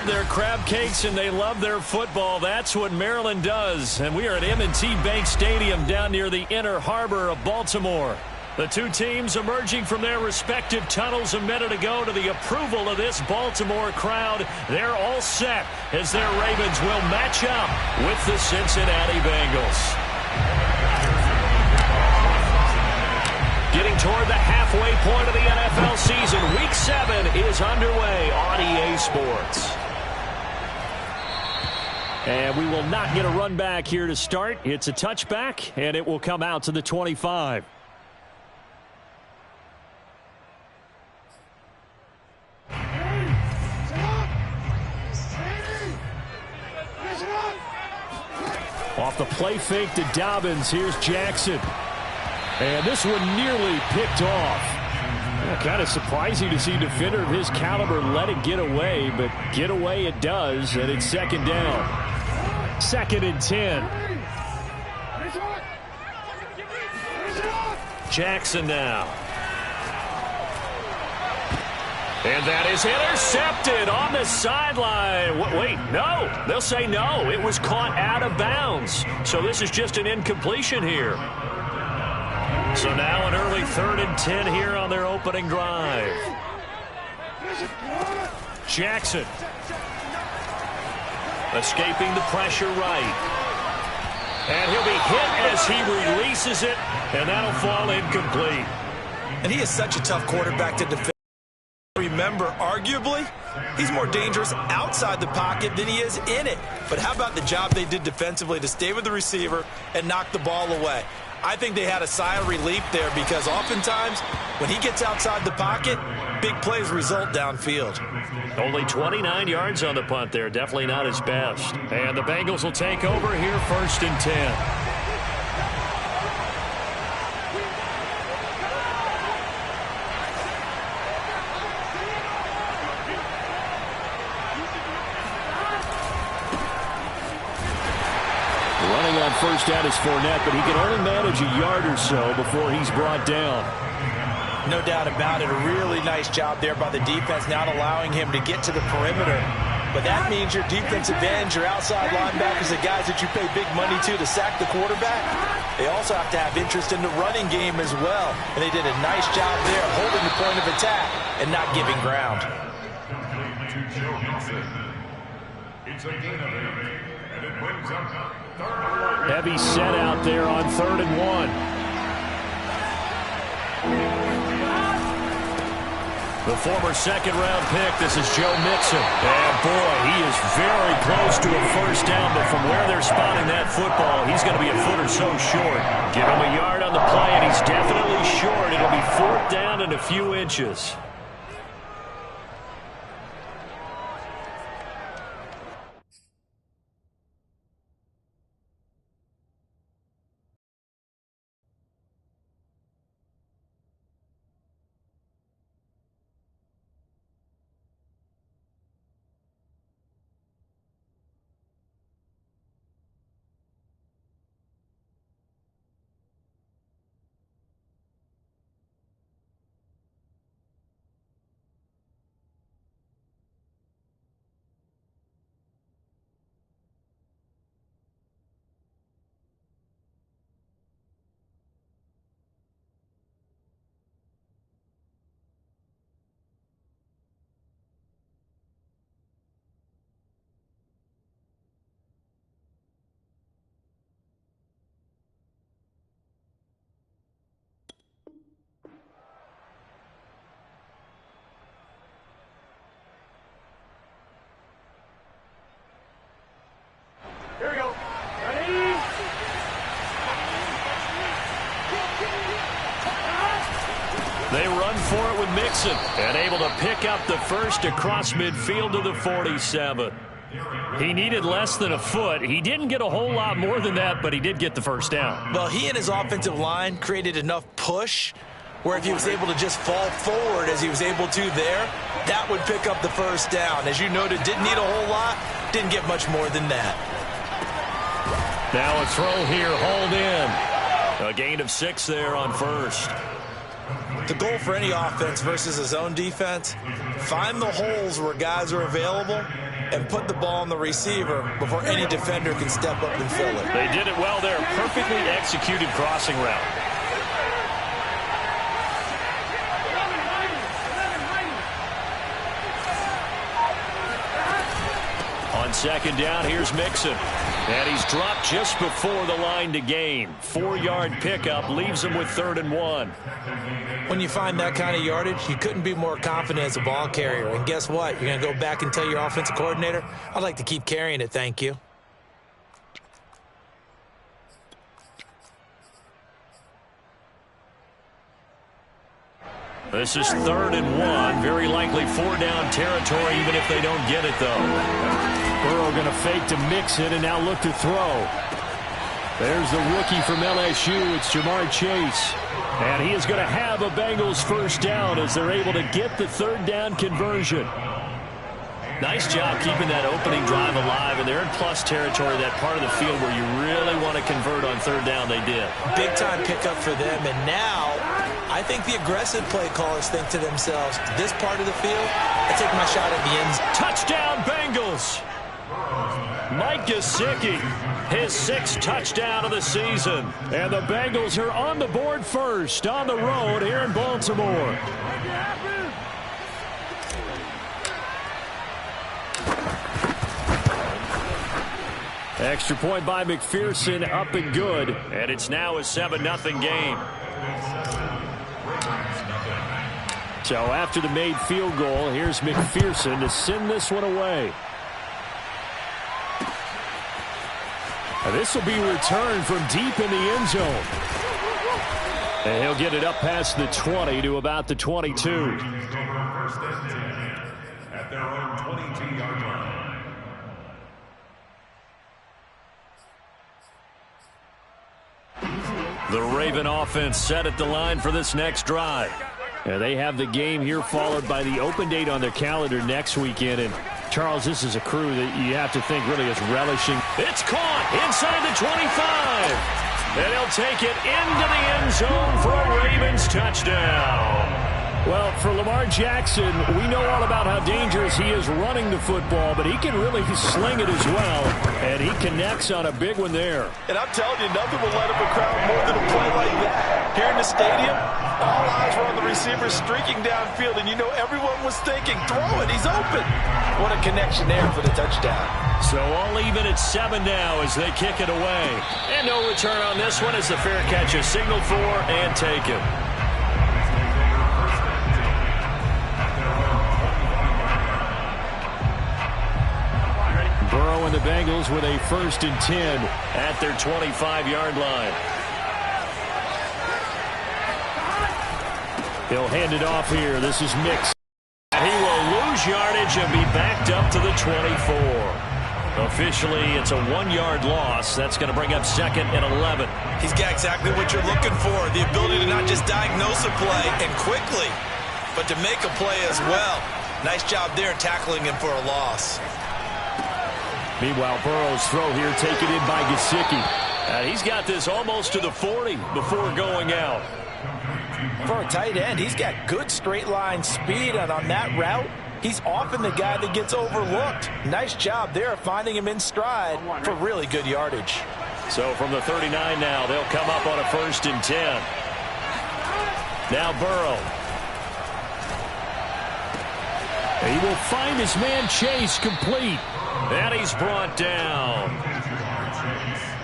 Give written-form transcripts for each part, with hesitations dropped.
love their crab cakes and they love their football. That's what Maryland does. And we are at M&T Bank Stadium down near the Inner Harbor of Baltimore. The two teams emerging from their respective tunnels a minute ago to the approval of this Baltimore crowd. They're all set as their Ravens will match up with the Cincinnati Bengals. Getting toward the halfway point of the NFL season, Week 7 is underway on EA Sports. And we will not get a run back here to start. It's a touchback, and it will come out to the 25. Off the play fake to Dobbins, here's Jackson. And this one nearly picked off. Kind of surprising to see a defender of his caliber let it get away, but get away it does, and it's second down. 2nd and 10. Jackson now. And that is intercepted on the sideline. Wait, no. They'll say no. It was caught out of bounds. So this is just an incompletion here. So now an early 3rd and 10 here on their opening drive. Jackson. Escaping the pressure right. And he'll be hit as he releases it, and that'll fall incomplete. And he is such a tough quarterback to defend. Remember, arguably, he's more dangerous outside the pocket than he is in it. But how about the job they did defensively to stay with the receiver and knock the ball away? I think they had a sigh of relief there because oftentimes when he gets outside the pocket, big plays result downfield. Only 29 yards on the punt there. Definitely not his best. And the Bengals will take over here 1st and 10. First down is Fournette, but he can only manage a yard or so before he's brought down. No doubt about it. A really nice job there by the defense, not allowing him to get to the perimeter. But that means your defensive ends, your outside linebackers, the guys that you pay big money to sack the quarterback, they also have to have interest in the running game as well. And they did a nice job there holding the point of attack and not giving ground. It's a gain of 8, and it brings up heavy set out there on 3rd and 1. The former 2nd-round pick, this is Joe Mixon. And boy, he is very close to a first down, but from where they're spotting that football, he's going to be a foot or so short. Give him a yard on the play, and he's definitely short. It'll be 4th down and a few inches. Here we go. Ready? They run for it with Mixon and able to pick up the first across midfield to the 47. He needed less than a foot. He didn't get a whole lot more than that, but he did get the first down. Well, he and his offensive line created enough push where if he was able to just fall forward as he was able to there, that would pick up the first down. As you noted, didn't need a whole lot, didn't get much more than that. Now a throw here, hauled in. A gain of 6 there on first. The goal for any offense versus a zone defense, find the holes where guys are available and put the ball on the receiver before any defender can step up and fill it. They did it well there. Perfectly executed crossing route. On second down, here's Mixon. And he's dropped just before the line to gain. 4-yard pickup leaves him with 3rd and 1. When you find that kind of yardage, you couldn't be more confident as a ball carrier. And guess what? You're going to go back and tell your offensive coordinator, I'd like to keep carrying it, thank you. This is 3rd and 1. Very likely 4-down territory, even if they don't get it, though. Burrow going to fake to Mixon and now look to throw. There's the rookie from LSU. It's Jamar Chase. And he is going to have a Bengals first down as they're able to get the 3rd down conversion. Nice job keeping that opening drive alive, and they're in plus territory, that part of the field where you really want to convert on 3rd down. They did. Big-time pickup for them, and now I think the aggressive play callers think to themselves, this part of the field, I take my shot at the end zone. Touchdown, Bengals! Mike Gesicki, his 6th touchdown of the season. And the Bengals are on the board first on the road here in Baltimore. Extra point by McPherson, up and good. And it's now a 7-0 game. So after the made field goal, here's McPherson to send this one away. And this will be returned from deep in the end zone. And he'll get it up past the 20 to about the 22. First and 10 at their own 22-yard line. The Raven offense set at the line for this next drive. And they have the game here followed by the open date on their calendar next weekend. And Charles, this is a crew that you have to think really is relishing. It's caught inside the 25. And he'll take it into the end zone for a Ravens touchdown. Well, for Lamar Jackson, we know all about how dangerous he is running the football, but he can really sling it as well, and he connects on a big one there. And I'm telling you, nothing will light up a crowd more than a play like that. Here in the stadium, all eyes were on the receiver streaking downfield, and you know everyone was thinking, throw it, he's open. What a connection there for the touchdown. So all even at 7 now as they kick it away. And no return on this one as the fair catch is signaled for and taken. Burrow and the Bengals with a 1st and 10 at their 25-yard line. He'll hand it off here. This is Mix. He will lose yardage and be backed up to the 24. Officially, it's a 1-yard loss. That's going to bring up 2nd and 11. He's got exactly what you're looking for, the ability to not just diagnose a play and quickly, but to make a play as well. Nice job there tackling him for a loss. Meanwhile, Burrow's throw here taken in by Gesicki. And he's got this almost to the 40 before going out. For a tight end, he's got good straight line speed, and on that route, he's often the guy that gets overlooked. Nice job there finding him in stride for really good yardage. So from the 39 now, they'll come up on a 1st and 10. Now Burrow. He will find his man Chase complete. And he's brought down.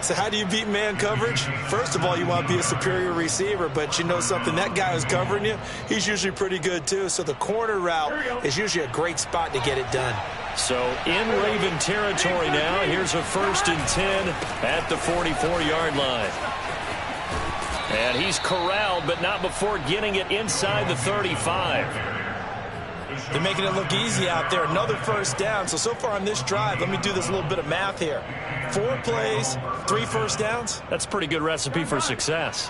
So how do you beat man coverage? First of all, you want to be a superior receiver, but you know something, that guy who's covering you, he's usually pretty good too. So the corner route is usually a great spot to get it done. So in Raven territory now, here's a 1st and 10 at the 44-yard line. And he's corralled, but not before getting it inside the 35. They're making it look easy out there. Another 1st down. So far on this drive, let me do this little bit of math here. 4 plays, 3 1st downs. That's a pretty good recipe for success.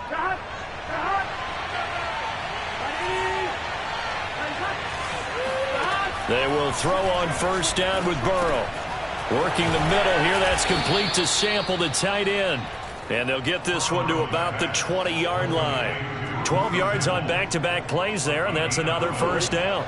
They will throw on 1st down with Burrow. Working the middle here. That's complete to Sample, the tight end. And they'll get this one to about the 20-yard line. 12 yards on back-to-back plays there, and that's another first down.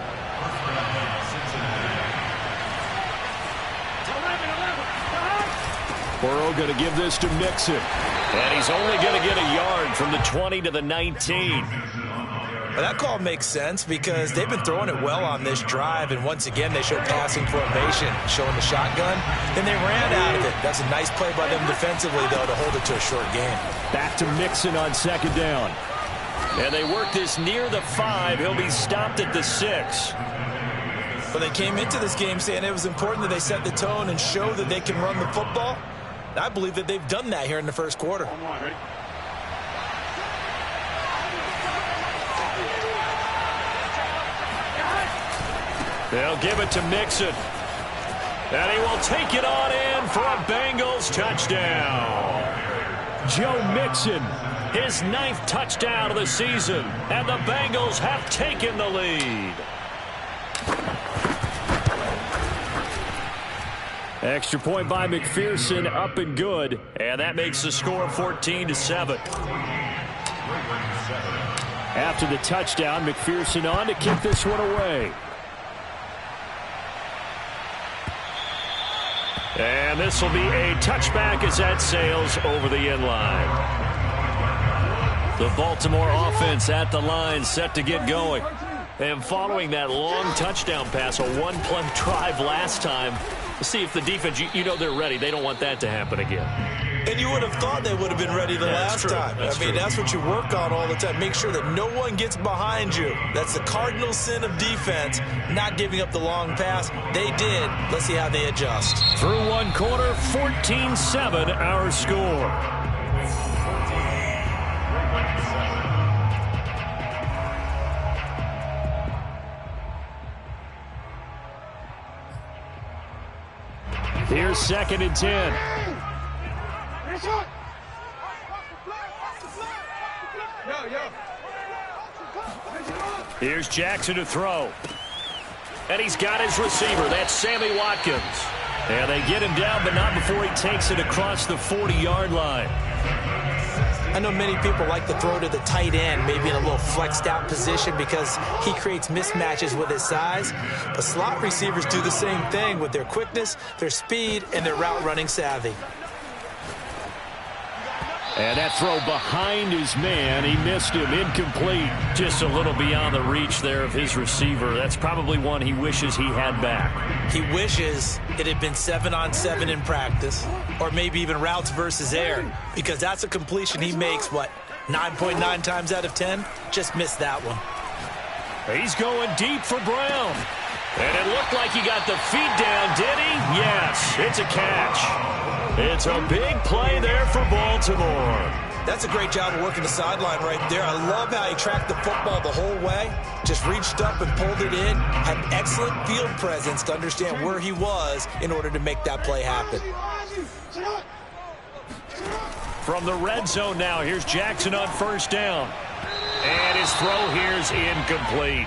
Burrow going to give this to Mixon. And he's only going to get a yard from the 20 to the 19. Well, that call makes sense because they've been throwing it well on this drive, and once again they show passing formation, showing the shotgun. Then they ran out of it. That's a nice play by them defensively, though, to hold it to a short game. Back to Mixon on second down. And they work this near the 5. He'll be stopped at the 6. Well, they came into this game saying it was important that they set the tone and show that they can run the football. I believe that they've done that here in the first quarter. They'll give it to Mixon. And he will take it on in for a Bengals touchdown. Joe Mixon, his 9th touchdown of the season. And the Bengals have taken the lead. Extra point by McPherson, up and good. And that makes the score 14-7. After the touchdown, McPherson on to kick this one away. And this will be a touchback as that sails over the end line. The Baltimore offense at the line, set to get going. And following that long touchdown pass, a one-play drive last time, see if the defense, you know they're ready. They don't want that to happen again. And you would have thought they would have been ready the last time. I mean, that's what you work on all the time. Make sure that no one gets behind you. That's the cardinal sin of defense, not giving up the long pass. They did. Let's see how they adjust. Through one quarter, 14-7 our score. Here's 2nd and 10. Here's Jackson to throw. And he's got his receiver. That's Sammy Watkins. And they get him down, but not before he takes it across the 40-yard line. I know many people like to throw to the tight end, maybe in a little flexed out position because he creates mismatches with his size. But slot receivers do the same thing with their quickness, their speed, and their route running savvy. And that throw behind his man, he missed him, incomplete. Just a little beyond the reach there of his receiver. That's probably one he wishes he had back. He wishes it had been 7-on-7 in practice, or maybe even routes versus air, because that's a completion he makes, 9.9 times out of 10? Just missed that one. He's going deep for Brown. And it looked like he got the feet down, did he? Yes, it's a catch. It's a big play there for Baltimore. That's a great job of working the sideline right there. I love how he tracked the football the whole way. Just reached up and pulled it in. Had excellent field presence to understand where he was in order to make that play happen. From the red zone now, here's Jackson on first down. And his throw here's incomplete.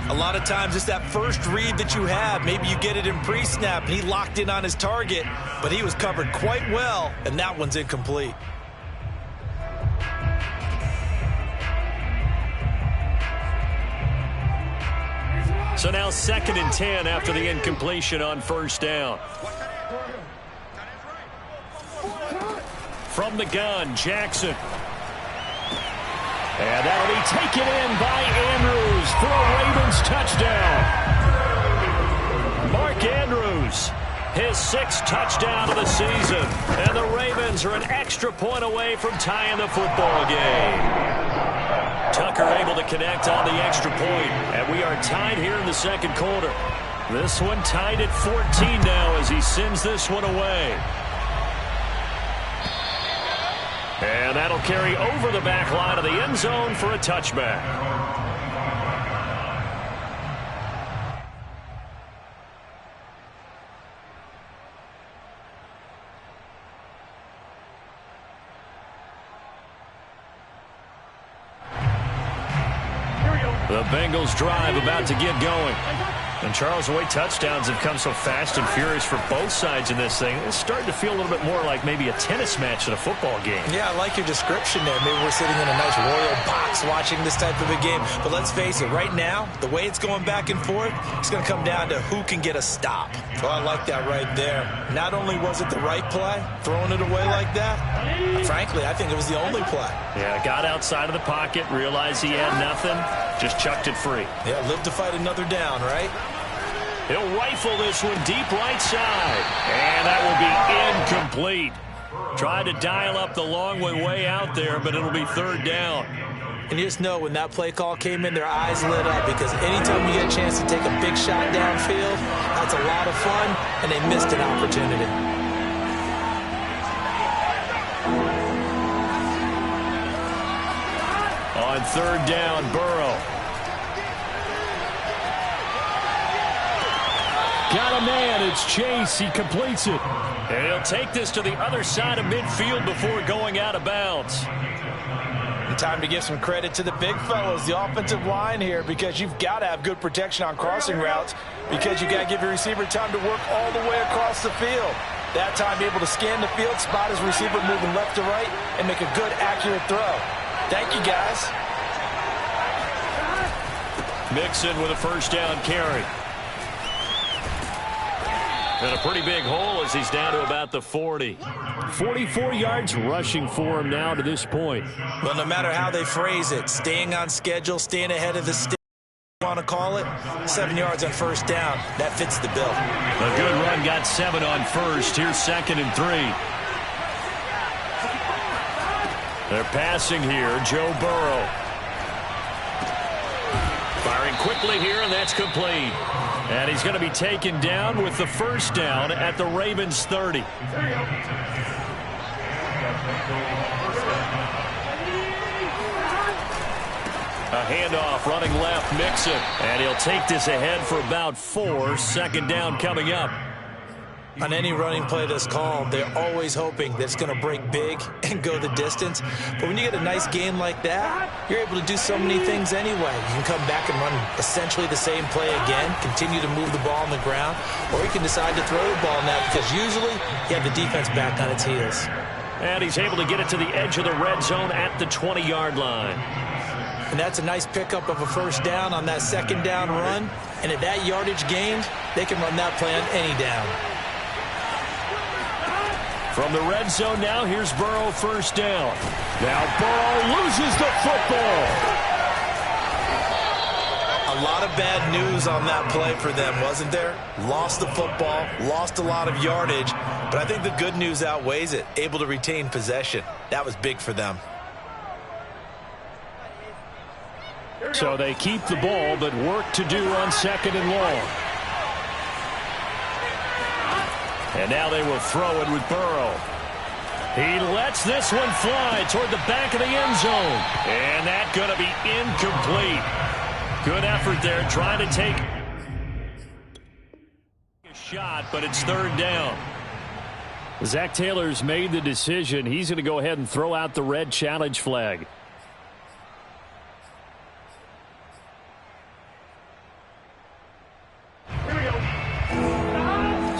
A lot of times it's that first read that you have. Maybe you get it in pre-snap, and he locked in on his target, but he was covered quite well, and that one's incomplete. So now 2nd and 10 after the incompletion on first down. From the gun, Jackson. And that'll be taken in by Andrews for a Ravens touchdown. Mark Andrews, his 6th touchdown of the season. And the Ravens are an extra point away from tying the football game. Tucker able to connect on the extra point. And we are tied here in the second quarter. This one tied at 14 now as he sends this one away. And that'll carry over the back line of the end zone for a touchback. The Bengals drive about to get going. And Charles, the way touchdowns have come so fast and furious for both sides in this thing, it's starting to feel a little bit more like maybe a tennis match than a football game. Yeah, I like your description there. Maybe we're sitting in a nice royal box watching this type of a game. But let's face it, right now, the way it's going back and forth, it's going to come down to who can get a stop. So I like that right there. Not only was it the right play, throwing it away like that, frankly, I think it was the only play. Yeah, got outside of the pocket, realized he had nothing, just chucked it free. Yeah, live to fight another down, right? He'll rifle this one deep right side. And that will be incomplete. Tried to dial up the long one way out there, but it'll be third down. And you just know when that play call came in, their eyes lit up, because anytime you get a chance to take a big shot downfield, that's a lot of fun, and they missed an opportunity. On third down, Burrow. Got a man, it's Chase, he completes it. And he'll take this to the other side of midfield before going out of bounds. And time to give some credit to the big fellas, the offensive line here, because you've got to have good protection on crossing routes, because you've got to give your receiver time to work all the way across the field. That time able to scan the field, spot his receiver moving left to right, and make a good, accurate throw. Thank you, guys. Mixon with a first down carry. And a pretty big hole as he's down to about the 40. 44 yards rushing for him now to this point. Well, no matter how they phrase it, staying on schedule, staying ahead of the stick, you want to call it, 7 yards on first down, that fits the bill. A good run, got 7 on first. Here's 2nd and 3. They're passing here, Joe Burrow. Firing quickly here, and that's complete. And he's going to be taken down with the first down at the Ravens 30. A handoff running left, Mixon. And he'll take this ahead for about 4. 2nd down coming up. On any running play that's called, they're always hoping that it's going to break big and go the distance. But when you get a nice game like that, you're able to do so many things anyway. You can come back and run essentially the same play again, continue to move the ball on the ground, or you can decide to throw the ball now, because usually you have the defense back on its heels. And he's able to get it to the edge of the red zone at the 20-yard line. And that's a nice pickup of a first down on that 2nd down run. And at that yardage gained, they can run that play on any down. From the red zone now, here's Burrow, first down. Now Burrow loses the football. A lot of bad news on that play for them, wasn't there? Lost the football, lost a lot of yardage, but I think the good news outweighs it. Able to retain possession. That was big for them. So they keep the ball, but work to do on 2nd and long. And now they will throw it with Burrow. He lets this one fly toward the back of the end zone. And that's going to be incomplete. Good effort there, trying to take a shot, but it's 3rd down. Zach Taylor's made the decision. He's going to go ahead and throw out the red challenge flag.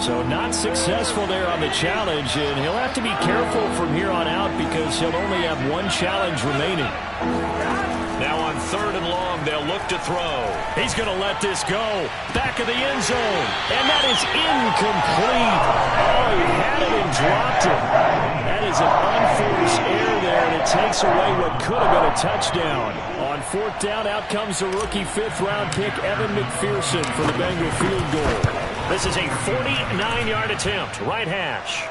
So not successful there on the challenge, and he'll have to be careful from here on out because he'll only have 1 challenge remaining. Now on 3rd and long, they'll look to throw. He's going to let this go. Back of the end zone, and that is incomplete. Oh, he had it and dropped it. That is an unforced error there, and it takes away what could have been a touchdown. On 4th down, out comes the rookie 5th-round pick, Evan McPherson, for the Bengal field goal. This is a 49-yard attempt, right hash.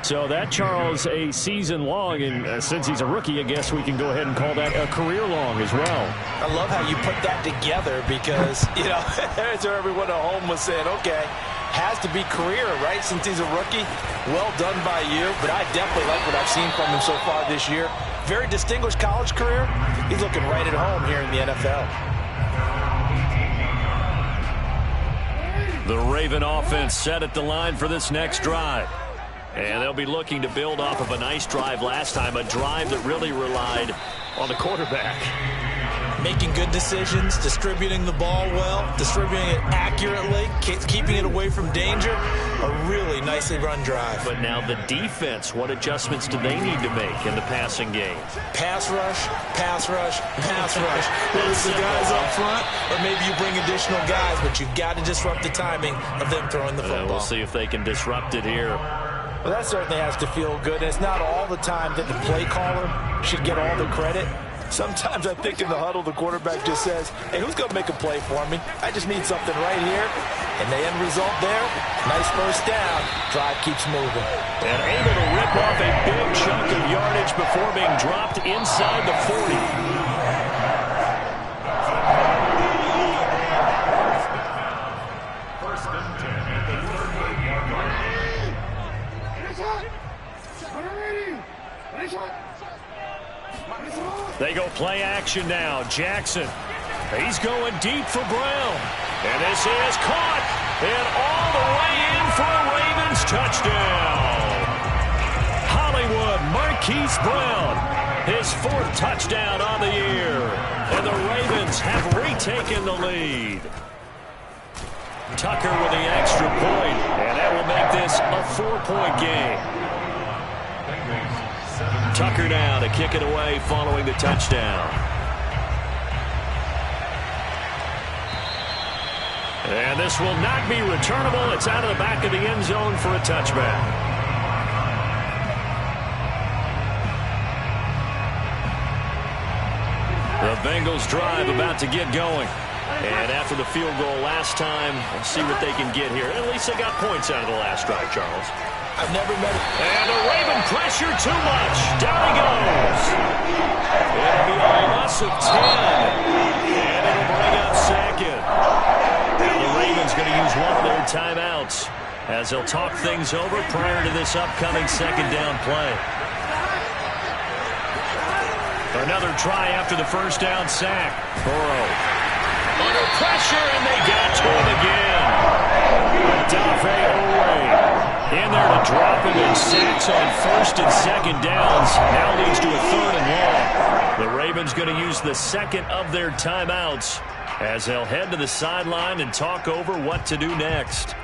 So that, Charles, a season long, and since he's a rookie, I guess we can go ahead and call that a career long as well. I love how you put that together because, you know, that's where everyone at home was saying, okay, has to be career, right, since he's a rookie. Well done by you, but I definitely like what I've seen from him so far this year. Very distinguished college career. He's looking right at home here in the NFL. The Raven offense set at the line for this next drive. And they'll be looking to build off of a nice drive last time, a drive that really relied on the quarterback. making good decisions, distributing the ball well, distributing it accurately, keeping it away from danger. A really nicely run drive. But now the defense, what adjustments do they need to make in the passing game? Pass rush, pass rush, pass rush. Whether it's the guys up front or maybe you bring additional guys, but you've got to disrupt the timing of them throwing the football. We'll see if they can disrupt it here. Well, that certainly has to feel good. And it's not all the time that the play caller should get all the credit. Sometimes I think in the huddle, the quarterback just says, hey, who's going to make a play for me? I just need something right here. And the end result there, nice first down. Drive keeps moving. And able to rip off a big chunk of yardage before being dropped inside the 40. They go play action now. Jackson. He's going deep for Brown. And this is caught. And all the way in for a Ravens touchdown. Hollywood Marquise Brown. His 4th touchdown on the year. And the Ravens have retaken the lead. Tucker with the extra point. And that will make this a 4-point game. Tucker now to kick it away following the touchdown. And this will not be returnable. It's out of the back of the end zone for a touchback. The Bengals drive about to get going. And after the field goal last time, we'll see what they can get here. At least they got points out of the last drive, Charles. I've never met it. And the Raven pressure too much. Down he goes. It'll be a loss of 10. And it'll bring up second. Now the Ravens going to use one of their timeouts as they'll talk things over prior to this upcoming second down play. Another try after the first down sack. Burrow under pressure, and they got to him again. Dafe Ole in there to drop him, and sacks on 1st and 2nd downs. Now leads to a 3rd and long. The Ravens going to use the second of their timeouts as they'll head to the sideline and talk over what to do next.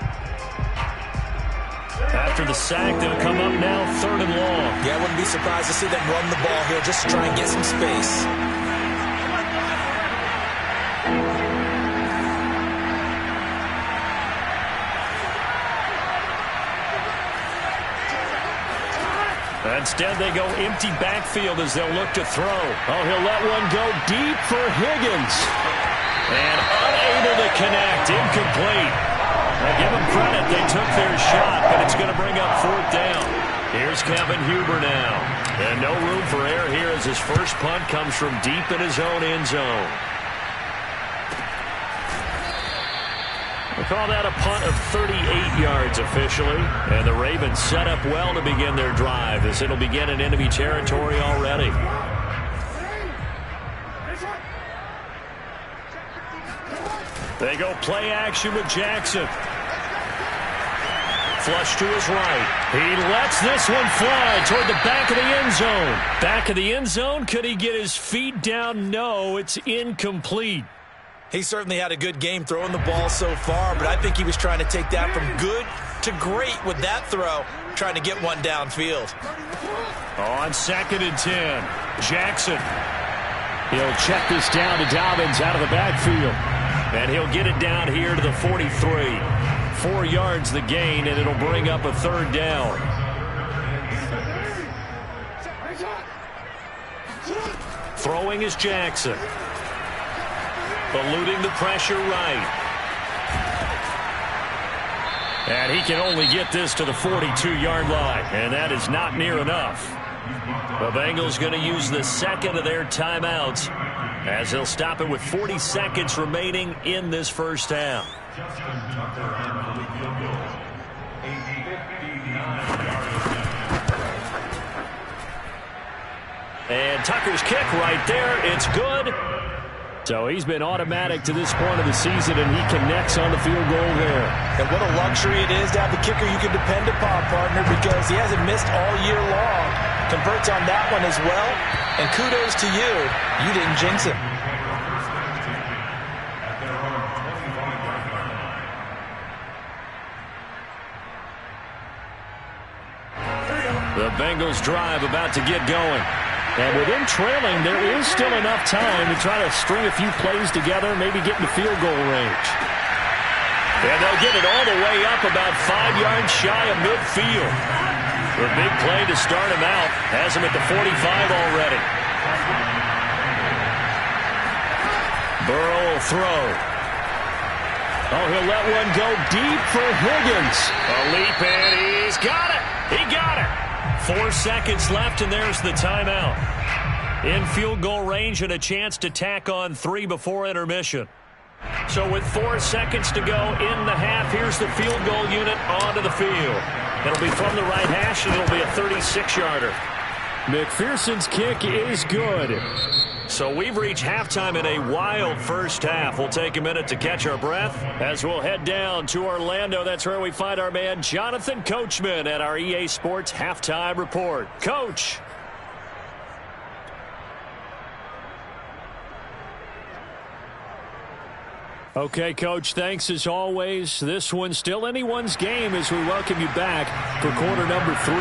After the sack, they'll come up now 3rd and long. Yeah, I wouldn't be surprised to see them run the ball here just to try and get some space. Instead, they go empty backfield as they'll look to throw. Oh, he'll let one go deep for Higgins. And unable to connect. Incomplete. Now, give them credit. They took their shot, but it's going to bring up 4th down. Here's Kevin Huber now. And no room for error here as his first punt comes from deep in his own end zone. We'll call that a punt of 38 yards officially. And the Ravens set up well to begin their drive as it'll begin in enemy territory already. They go play action with Jackson. Flush to his right. He lets this one fly toward the back of the end zone. Back of the end zone. Could he get his feet down? No, it's incomplete. He certainly had a good game throwing the ball so far, but I think he was trying to take that from good to great with that throw, trying to get one downfield. On 2nd and 10, Jackson. He'll check this down to Dobbins out of the backfield. And he'll get it down here to the 43. 4 yards the gain, and it'll bring up a 3rd down. Throwing is Jackson. Eluding the pressure right. And he can only get this to the 42-yard line, and that is not near enough. The Bengals going to use the second of their timeouts as they'll stop it with 40 seconds remaining in this first half. And Tucker's kick right there. It's good. So he's been automatic to this point of the season, and he connects on the field goal there. And what a luxury it is to have the kicker you can depend upon, partner, because he hasn't missed all year long. Converts on that one as well. And kudos to you. You didn't jinx him. Bengals drive about to get going. And with them trailing, there is still enough time to try to string a few plays together, maybe get into field goal range. And they'll get it all the way up about 5 yards shy of midfield. The big play to start him out has him at the 45 already. Burrow will throw. Oh, he'll let one go deep for Higgins. A leap, and he's got it. He got it. 4 seconds left, and there's the timeout. In field goal range and a chance to tack on 3 before intermission. So with 4 seconds to go in the half, here's the field goal unit onto the field. It'll be from the right hash, and it'll be a 36-yarder. McPherson's kick is good. So we've reached halftime in a wild first half. We'll take a minute to catch our breath as we'll head down to Orlando. That's where we find our man Jonathan Coachman at our EA Sports Halftime Report. Coach. Okay, Coach, thanks as always. This one's still anyone's game as we welcome you back for quarter number 3.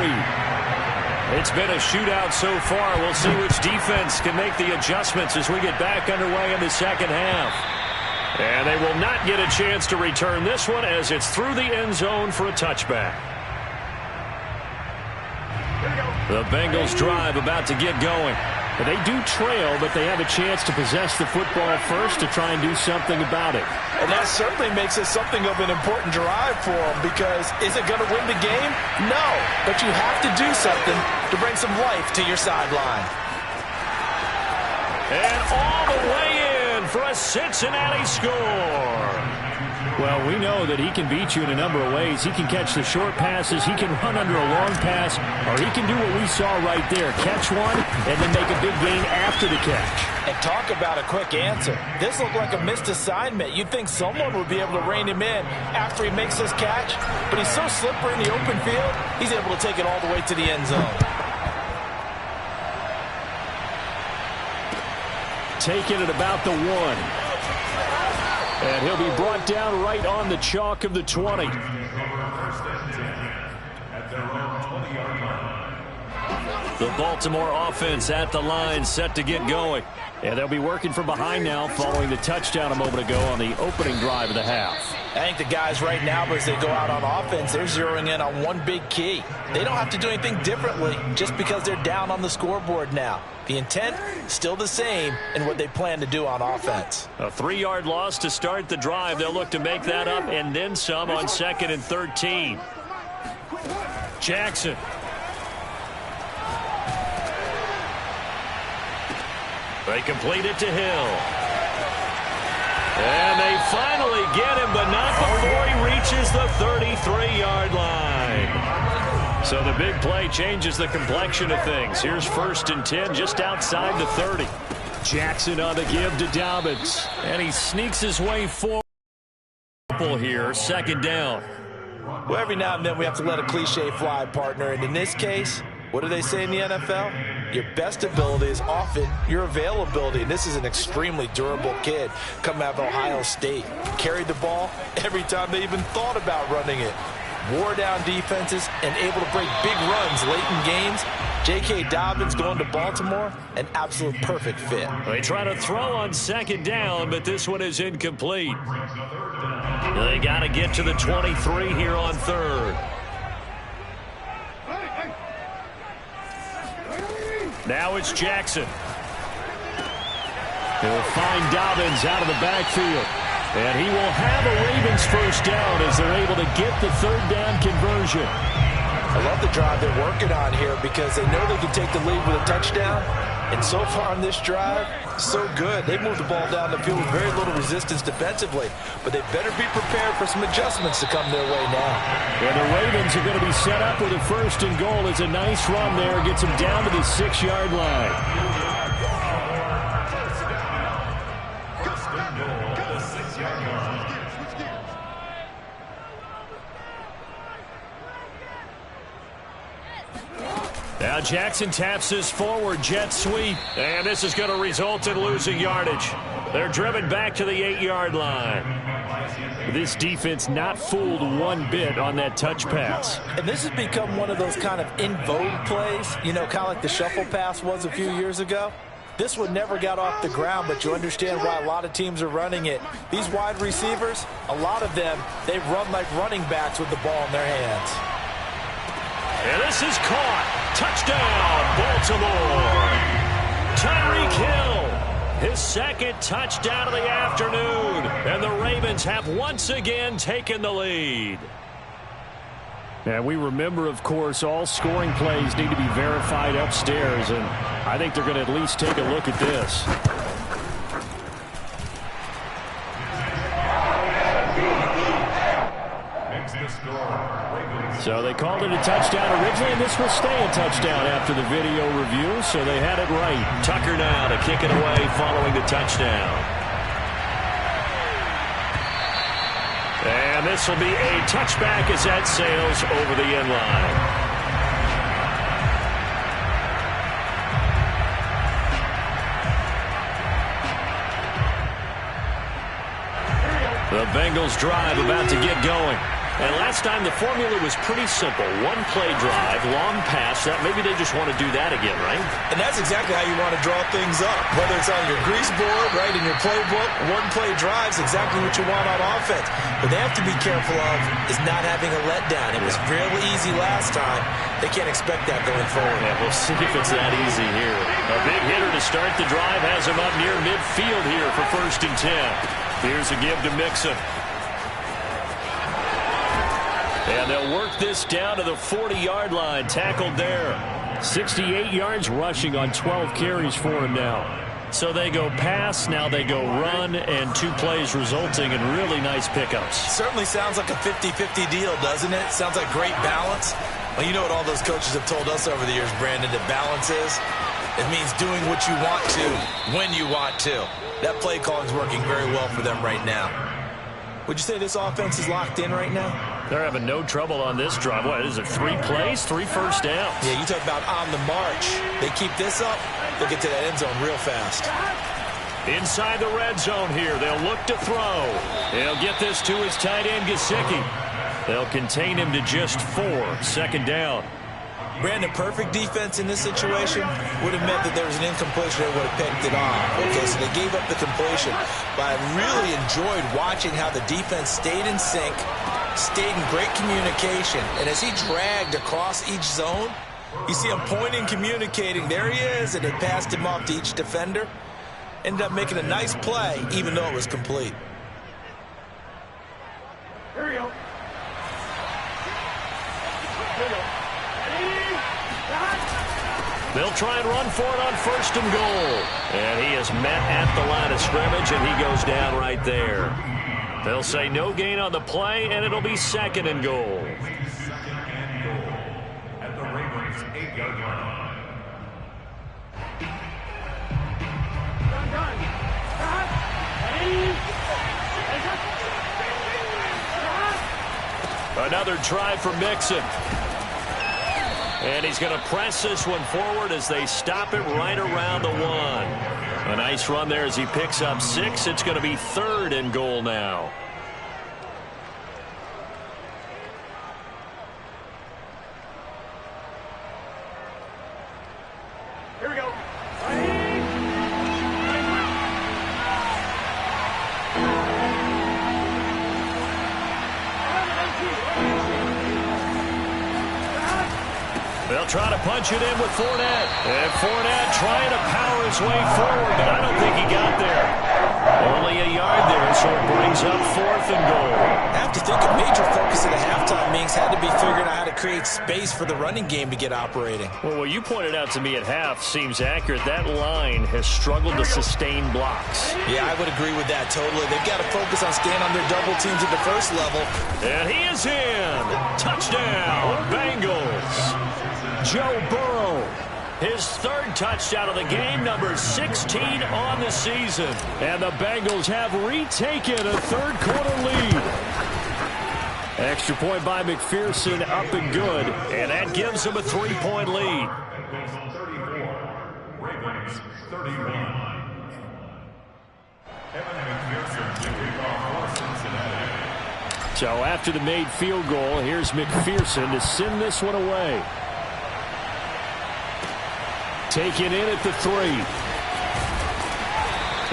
It's been a shootout so far. We'll see which defense can make the adjustments as we get back underway in the second half. And they will not get a chance to return this one as it's through the end zone for a touchback. The Bengals drive about to get going. They do trail, but they have a chance to possess the football first to try and do something about it. And that certainly makes it something of an important drive for them, because is it going to win the game? No, but you have to do something to bring some life to your sideline. And all the way in for a Cincinnati score. Well, we know that he can beat you in a number of ways. He can catch the short passes, he can run under a long pass, or he can do what we saw right there, catch one and then make a big gain after the catch. And talk about a quick answer. This looked like a missed assignment. You'd think someone would be able to rein him in after he makes this catch, but he's so slippery in the open field, he's able to take it all the way to the end zone. Taking it about the 1. And he'll be brought down right on the chalk of the 20. The Baltimore offense at the line, set to get going. And they'll be working from behind now following the touchdown a moment ago on the opening drive of the half. I think the guys right now, as they go out on offense, they're zeroing in on one big key. They don't have to do anything differently just because they're down on the scoreboard now. The intent, still the same in what they plan to do on offense. A 3-yard loss to start the drive. They'll look to make that up and then some on 2nd and 13. Jackson. They complete it to Hill. And they finally get him, but not before he reaches the 33-yard line. So the big play changes the complexion of things. Here's 1st and 10 just outside the 30. Jackson on the give to Dobbins. And he sneaks his way forward here, 2nd down. Well, every now and then we have to let a cliche fly, partner. And in this case, what do they say in the NFL? Your best ability is often your availability. And this is an extremely durable kid coming out of Ohio State. Carried the ball every time they even thought about running it. Wore down defenses and able to break big runs late in games. J.K. Dobbins going to Baltimore, an absolute perfect fit. They try to throw on 2nd down, but this one is incomplete. They got to get to the 23 here on 3rd. Now it's Jackson. He'll find Dobbins out of the backfield. And he will have a Ravens 1st down as they're able to get the 3rd down conversion. I love the drive they're working on here because they know they can take the lead with a touchdown. And so far on this drive, so good. They moved the ball down the field with very little resistance defensively. But they better be prepared for some adjustments to come their way now. And the Ravens are going to be set up with a 1st and goal. It's a nice run there. Gets them down to the 6-yard line. Now Jackson taps his forward jet sweep, and this is going to result in losing yardage. They're driven back to the 8-yard line. This defense not fooled one bit on that touch pass. And this has become one of those kind of in vogue plays, you know, kind of like the shuffle pass was a few years ago. This one never got off the ground, but you understand why a lot of teams are running it. These wide receivers, a lot of them, they run like running backs with the ball in their hands. And this is caught. Touchdown, Baltimore. Tyreek Hill. His second touchdown of the afternoon. And the Ravens have once again taken the lead. And we remember, of course, all scoring plays need to be verified upstairs. And I think they're going to at least take a look at this. So they called it a touchdown originally, and this will stay a touchdown after the video review, so they had it right. Tucker now to kick it away following the touchdown. And this will be a touchback as that sails over the end line. The Bengals drive about to get going. And last time the formula was pretty simple. One play drive, long pass. That maybe they just want to do that again, right? And that's exactly how you want to draw things up. Whether it's on your grease board, right, in your playbook, one play drive is exactly what you want on offense. But they have to be careful of is not having a letdown. It was real easy last time. They can't expect that going forward. Yeah, we'll see if it's that easy here. A big hitter to start the drive has him up near midfield here for 1st and 10. Here's a give to Mixon. And they'll work this down to the 40-yard line. Tackled there. 68 yards rushing on 12 carries for him now. So they go pass, now they go run, and 2 plays resulting in really nice pickups. Certainly sounds like a 50-50 deal, doesn't it? Sounds like great balance. Well, you know what all those coaches have told us over the years, Brandon, that balance is? It means doing what you want to, when you want to. That play calling is working very well for them right now. Would you say this offense is locked in right now? They're having no trouble on this drive. What is it, 3 plays, 3 first downs? Yeah, you talk about on the march. They keep this up, they'll get to that end zone real fast. Inside the red zone here, they'll look to throw. They'll get this to his tight end, Gesicki. They'll contain him to just 4, 2nd down. Brandon, perfect defense in this situation would have meant that there was an incompletion that would have picked it off. Okay, so they gave up the completion. But I really enjoyed watching how the defense stayed in sync, stayed in great communication. And as he dragged across each zone, you see him pointing, communicating. There he is, and they passed him off to each defender. Ended up making a nice play, even though it was complete. Here we go. They'll try and run for it on 1st and goal. And he is met at the line of scrimmage, and he goes down right there. They'll say no gain on the play, and it'll be 2nd and goal. At the Ravens' 8-yard line. Another try for Mixon. And he's going to press this one forward as they stop it right around the 1. A nice run there as he picks up 6. It's going to be 3rd and goal now. Here we go. They'll try to punch it in with Fournette. And Fournette trying to power his way forward, but I don't think he got there. Only a yard there, so it brings up 4th and goal. I have to think a major focus of the halftime meetings had to be figuring out how to create space for the running game to get operating. Well, what you pointed out to me at half seems accurate. That line has struggled to sustain blocks. Yeah, I would agree with that totally. They've got to focus on staying on their double teams at the first level. And he is in. Touchdown, Bengals. Joe Burrow, his 3rd touchdown of the game, number 16 on the season. And the Bengals have retaken a 3rd quarter lead. Extra point by McPherson, up and good. And that gives them a 3-point lead. Bengals 34, Ravens 31. So after the made field goal, here's McPherson to send this one away. Taken in at the 3.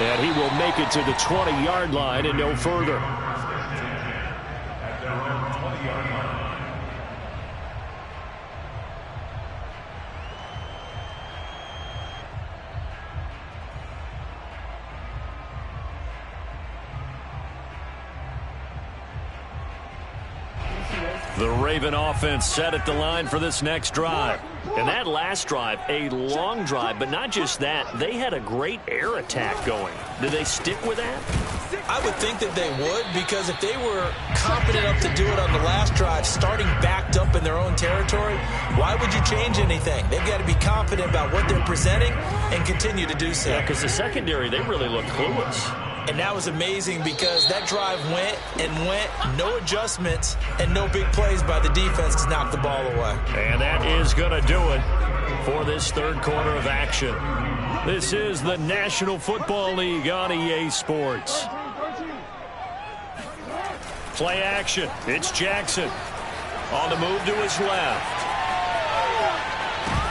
And he will make it to the 20-yard line and no further. The Raven offense set at the line for this next drive. And that last drive, a long drive, but not just that. They had a great air attack going. Do they stick with that? I would think that they would, because if they were confident enough to do it on the last drive, starting backed up in their own territory, why would you change anything? They've got to be confident about what they're presenting and continue to do so. Yeah, because the secondary, they really looked clueless. And that was amazing because that drive went and went, no adjustments, and no big plays by the defense to knock the ball away. And that is going to do it for this third quarter of action. This is the National Football League on EA Sports. Play action. It's Jackson on the move to his left.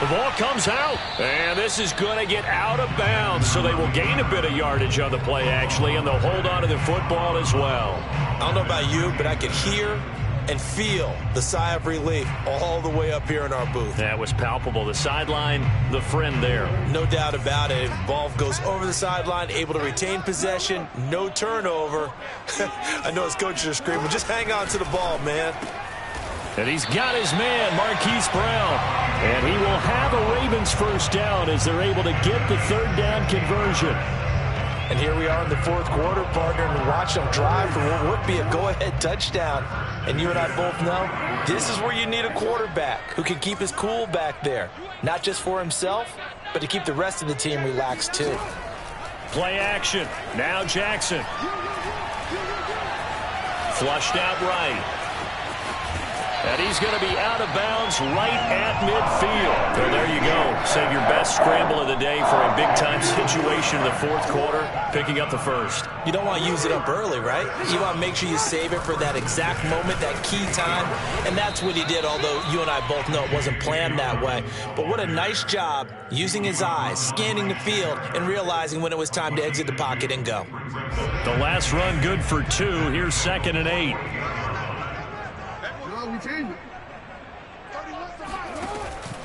The ball comes out, and this is going to get out of bounds, so they will gain a bit of yardage on the play, actually, and they'll hold on to the football as well. I don't know about you, but I could hear and feel the sigh of relief all the way up here in our booth. That was palpable. The sideline, the friend there. No doubt about it. Ball goes over the sideline, able to retain possession, no turnover. I know his coaches are screaming, just hang on to the ball, man. And he's got his man, Marquise Brown. And he will have a Ravens first down as they're able to get the third down conversion. And here we are in the fourth quarter, partner, and watch them drive for what would be a go-ahead touchdown. And you and I both know this is where you need a quarterback who can keep his cool back there. Not just for himself, but to keep the rest of the team relaxed too. Play action. Now Jackson. Flushed out right. And he's going to be out of bounds right at midfield. So there you go. Save your best scramble of the day for a big-time situation in the fourth quarter, picking up the first. You don't want to use it up early, right? You want to make sure you save it for that exact moment, that key time. And that's what he did, although you and I both know it wasn't planned that way. But what a nice job using his eyes, scanning the field, and realizing when it was time to exit the pocket and go. The last run good for 2. Here's 2nd and 8.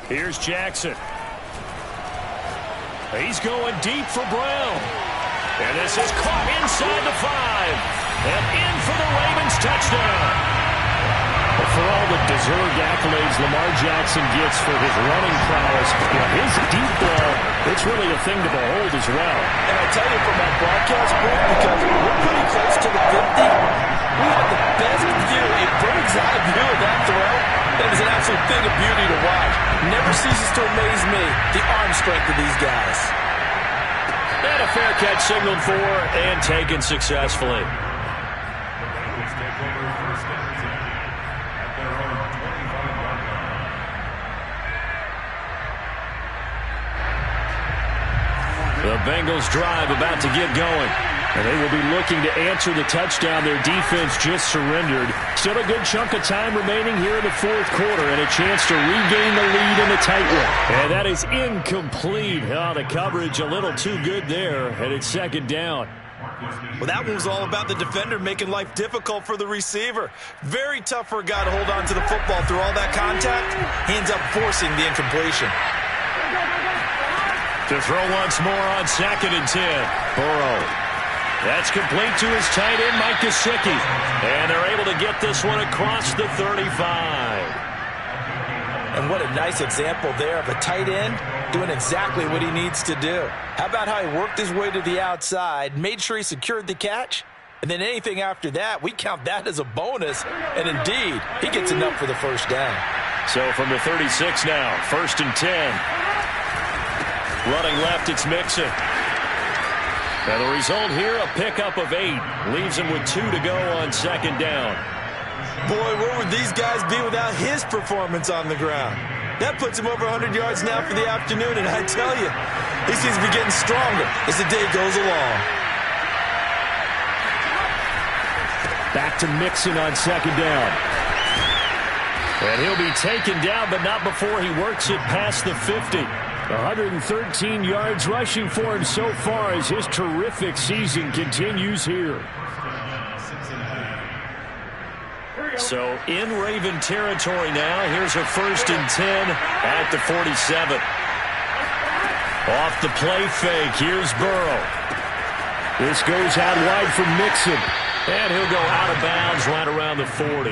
Here's Jackson. He's going deep for Brown. And this is caught inside the 5. And in for the Ravens touchdown. But for all the deserved accolades Lamar Jackson gets for his running prowess, his deep ball, it's really a thing to behold as well. And I tell you from that broadcast booth, because we're pretty close to the 50, we had the best view, a bird's eye view of that throw. It was an absolute thing of beauty to watch. Never ceases to amaze me, the arm strength of these guys. And a fair catch signaled for and taken successfully. The Bengals drive about to get going. And they will be looking to answer the touchdown their defense just surrendered. Still a good chunk of time remaining here in the fourth quarter and a chance to regain the lead in a tight one. And that is incomplete. Oh, the coverage a little too good there, and it's 2nd down. Well, that one was all about the defender making life difficult for the receiver. Very tough for a guy to hold on to the football through all that contact. He ends up forcing the incompletion. To throw once more on 2nd and 10. Burrow. That's complete to his tight end, Mike Gesicki. And they're able to get this one across the 35. And what a nice example there of a tight end doing exactly what he needs to do. How about how he worked his way to the outside, made sure he secured the catch, and then anything after that, we count that as a bonus. And indeed, he gets enough for the first down. So from the 36 now, 1st and 10. Running left, it's Mixon. Now the result here, a pickup of 8. Leaves him with 2 to go on 2nd down. Boy, where would these guys be without his performance on the ground? That puts him over 100 yards now for the afternoon, and I tell you, he seems to be getting stronger as the day goes along. Back to Mixon on second down. And he'll be taken down, but not before he works it past the 50. 113 yards rushing for him so far as his terrific season continues here. So in Raven territory now. Here's a 1st and 10 at the 47. Off the play fake. Here's Burrow. This goes out wide for Mixon. And he'll go out of bounds right around the 40.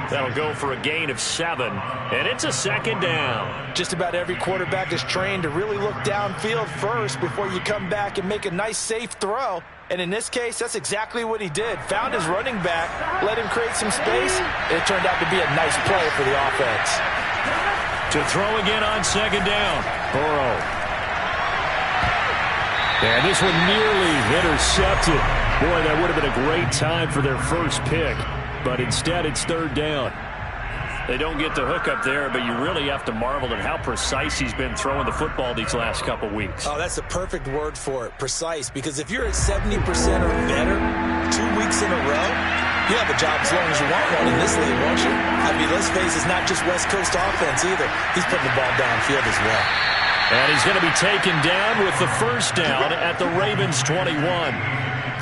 That'll go for a gain of 7. And it's a 2nd down. Just about every quarterback is trained to really look downfield first before you come back and make a nice, safe throw. And in this case, that's exactly what he did. Found his running back, let him create some space, and it turned out to be a nice play for the offense. To throw again on 2nd down. Burrow. And this one nearly intercepted. Boy, that would have been a great time for their first pick. But instead, it's 3rd down. They don't get the hook up there, but you really have to marvel at how precise he's been throwing the football these last couple weeks. Oh, that's the perfect word for it, precise. Because if you're at 70% or better 2 weeks in a row, you have a job as long as you want one in this league, won't you? I mean, let's face it, it's not just West Coast offense either. He's putting the ball downfield as well. And he's going to be taken down with the 1st down at the Ravens 21.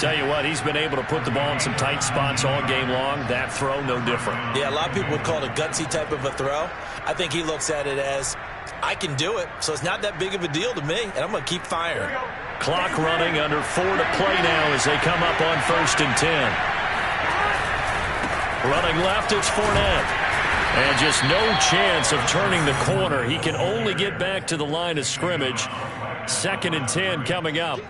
Tell you what, he's been able to put the ball in some tight spots all game long. That throw, no different. Yeah, a lot of people would call it a gutsy type of a throw. I think he looks at it as, I can do it, so it's not that big of a deal to me, and I'm going to keep firing. Clock running, under 4 to play now as they come up on 1st and 10. Running left, it's Fournette. And just no chance of turning the corner. He can only get back to the line of scrimmage. 2nd and 10 coming up.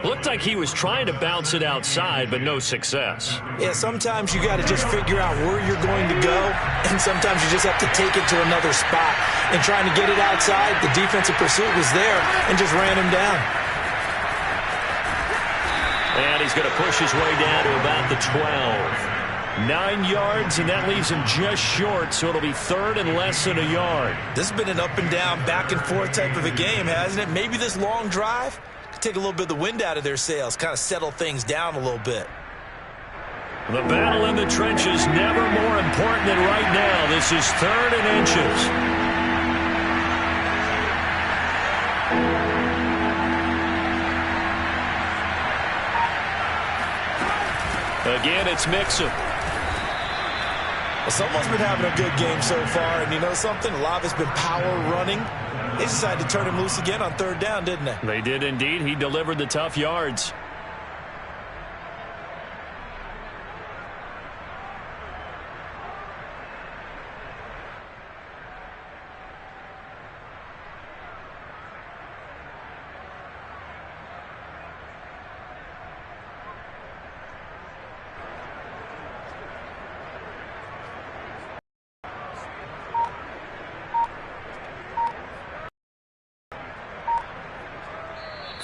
Looked like he was trying to bounce it outside, but no success. Yeah, sometimes you got to just figure out where you're going to go, and sometimes you just have to take it to another spot. And trying to get it outside, the defensive pursuit was there and just ran him down. And he's going to push his way down to about the 12. 9 yards, and that leaves him just short, so it'll be 3rd and less than a yard. This has been an up and down, back and forth type of a game, hasn't it? Maybe this long drive could take a little bit of the wind out of their sails, kind of settle things down a little bit. The battle in the trenches, never more important than right now. This is 3rd and inches. Again, it's Mixon. Well, someone's been having a good game so far, and you know something? A lot of it's been power running. They decided to turn him loose again on 3rd down, didn't they? They did indeed. He delivered the tough yards.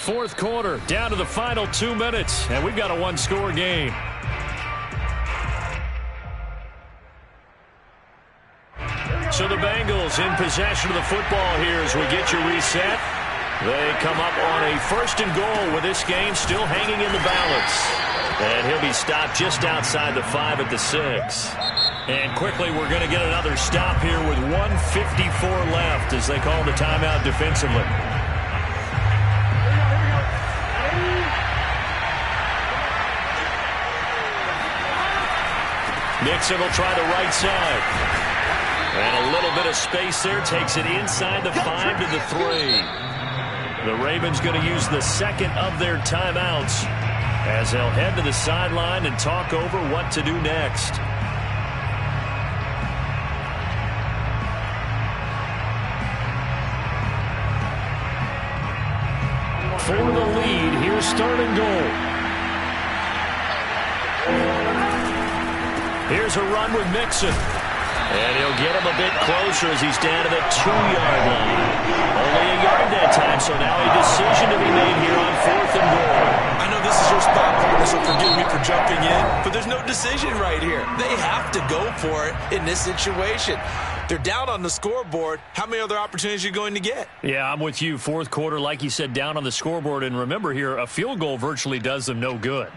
Fourth quarter, down to the final 2 minutes, and we've got a 1-score game. So the Bengals in possession of the football here as we get you reset. They come up on a 1st and goal with this game still hanging in the balance. And he'll be stopped just outside the 5 at the 6. And quickly we're going to get another stop here with 1:54 left as they call the timeout defensively. Mixon will try the right side. And a little bit of space there. Takes it inside the 5 to the 3. The Ravens going to use the 2nd of their timeouts as they'll head to the sideline and talk over what to do next. For the lead, here's 3rd and goal. Here's a run with Mixon. And he'll get him a bit closer as he's down to the 2-yard line. Only a yard that time, so now a decision to be made here on 4th and goal. I know this is your spot, partner, so forgive me for jumping in, but there's no decision right here. They have to go for it in this situation. They're down on the scoreboard. How many other opportunities are you going to get? Yeah, I'm with you. Fourth quarter, like you said, down on the scoreboard. And remember here, a field goal virtually does them no good.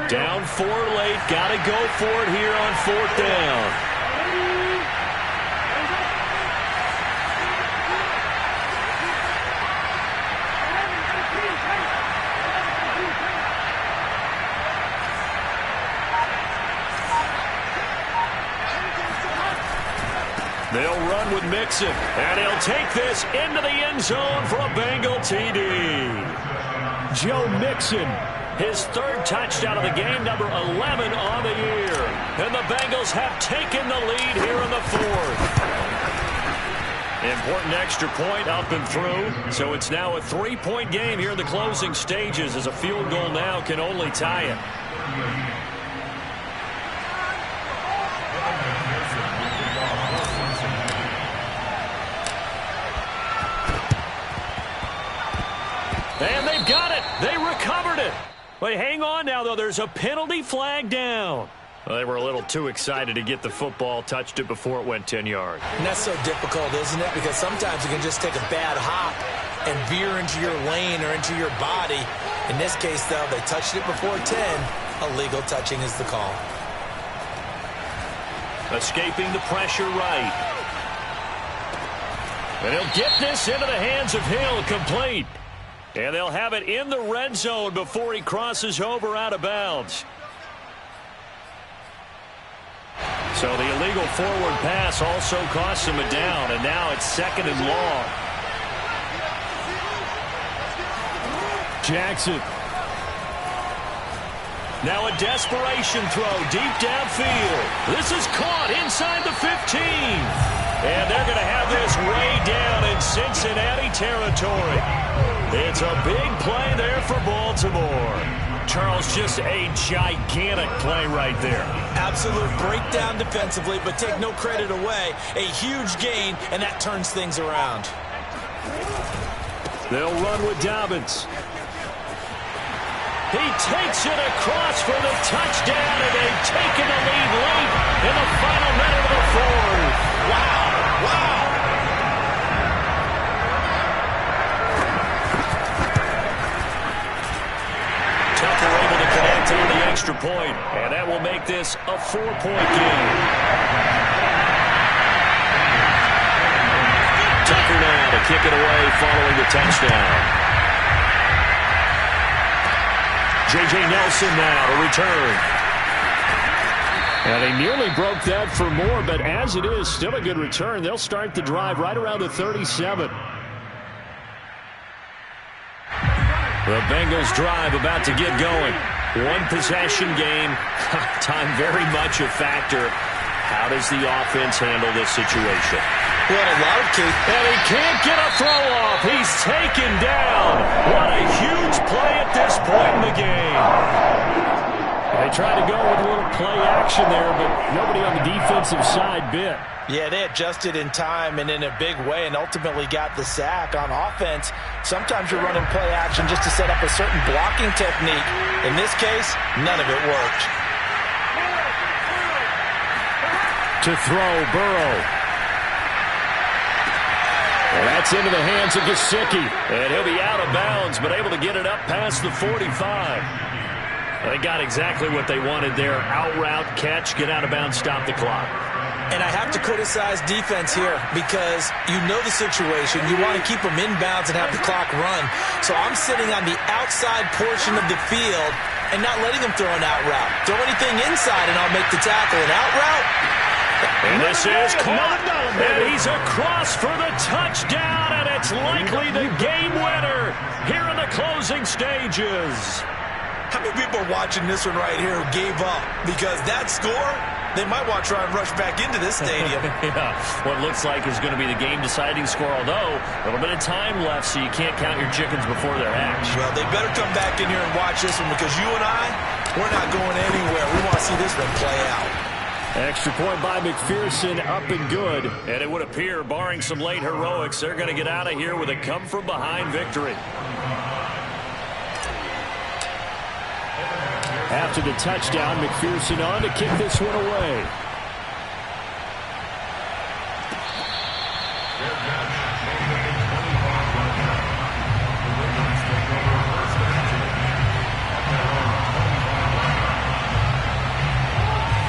Down 4 late. Got to go for it here on 4th down. They'll run with Mixon, and he'll take this into the end zone for a Bengal TD. Joe Mixon, his 3rd touchdown of the game, number 11 on the year. And the Bengals have taken the lead here in the 4th. Important extra point up and through, so it's now a 3-point game here in the closing stages, as a field goal now can only tie it. And they've got it. They recovered it. But hang on now, though. There's a penalty flag down. Well, they were a little too excited to get the football, touched it before it went 10 yards. And that's so difficult, isn't it? Because sometimes you can just take a bad hop and veer into your lane or into your body. In this case, though, they touched it before 10. Illegal touching is the call. Escaping the pressure right. And he'll get this into the hands of Hill, complete. And they'll have it in the red zone before he crosses over out of bounds. So the illegal forward pass also costs him a down, and now it's 2nd and long. Jackson. Now a desperation throw deep downfield. This is caught inside the 15. And they're going to have this way down in Cincinnati territory. It's a big play there for Baltimore. Charles, just a gigantic play right there. Absolute breakdown defensively, but take no credit away. A huge gain, and that turns things around. They'll run with Dobbins. He takes it across for the touchdown, and they've taken the lead late in the final minute of the 4th. Wow! Wow! Tucker able to connect on the extra point, and that will make this a 4-point game. Tucker now to kick it away following the touchdown. J.J. Nelson now to return. And they nearly broke that for more, but as it is, still a good return. They'll start the drive right around the 37. The Bengals drive about to get going. 1-possession game. Time very much a factor. How does the offense handle this situation? Well, in a lot of cases, and he can't get a throw off. He's taken down. What a huge play at this point in the game. They tried to go with a little play action there, but nobody on the defensive side bit. Yeah, they adjusted in time and in a big way and ultimately got the sack. On offense, sometimes you're running play action just to set up a certain blocking technique. In this case, none of it worked. To throw, Burrow. Well, that's into the hands of Gesicki. And he'll be out of bounds, but able to get it up past the 45. They got exactly what they wanted there. Out route, catch, get out of bounds, stop the clock. And I have to criticize defense here because you know the situation. You want to keep them in bounds and have the clock run. So I'm sitting on the outside portion of the field and not letting them throw an out route. Throw anything inside and I'll make the tackle. An out route? And this is caught. And he's across for the touchdown, and it's likely the game winner here in the closing stages. How many people are watching this one right here who gave up? Because that score, they might want to try and rush back into this stadium. Yeah, what looks like is going to be the game-deciding score, although a little bit of time left, so you can't count your chickens before they're hatched. Well, they better come back in here and watch this one because you and I, we're not going anywhere. We want to see this one play out. Extra point by McPherson, up and good. And it would appear, barring some late heroics, they're going to get out of here with a come-from-behind victory. After the touchdown, McPherson on to kick this one away.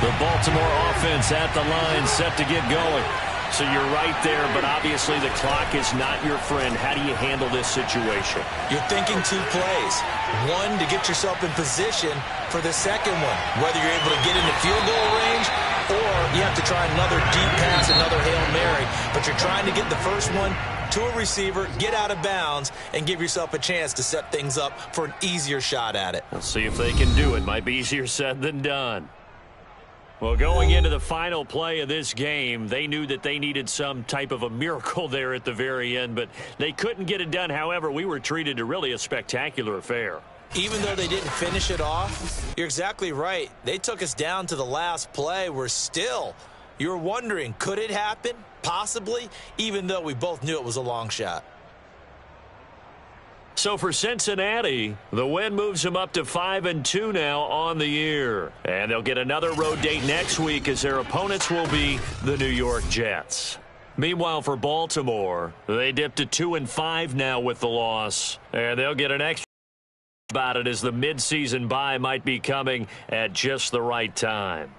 The Baltimore offense at the line, set to get going. So you're right there, but obviously the clock is not your friend. How do you handle this situation? You're thinking 2 plays. One, to get yourself in position for the second one, whether you're able to get into field goal range or you have to try another deep pass, another Hail Mary. But you're trying to get the first one to a receiver, get out of bounds, and give yourself a chance to set things up for an easier shot at it. We'll see if they can do it. Might be easier said than done. Well, going into the final play of this game, they knew that they needed some type of a miracle there at the very end, but they couldn't get it done. However, we were treated to really a spectacular affair. Even though they didn't finish it off, you're exactly right. They took us down to the last play. We're still, you're wondering, could it happen? Possibly, even though we both knew it was a long shot. So for Cincinnati, the win moves them up to 5-2 now on the year. And they'll get another road date next week as their opponents will be the New York Jets. Meanwhile, for Baltimore, they dipped to 2-5 now with the loss. And they'll get an extra about it as the midseason bye might be coming at just the right time.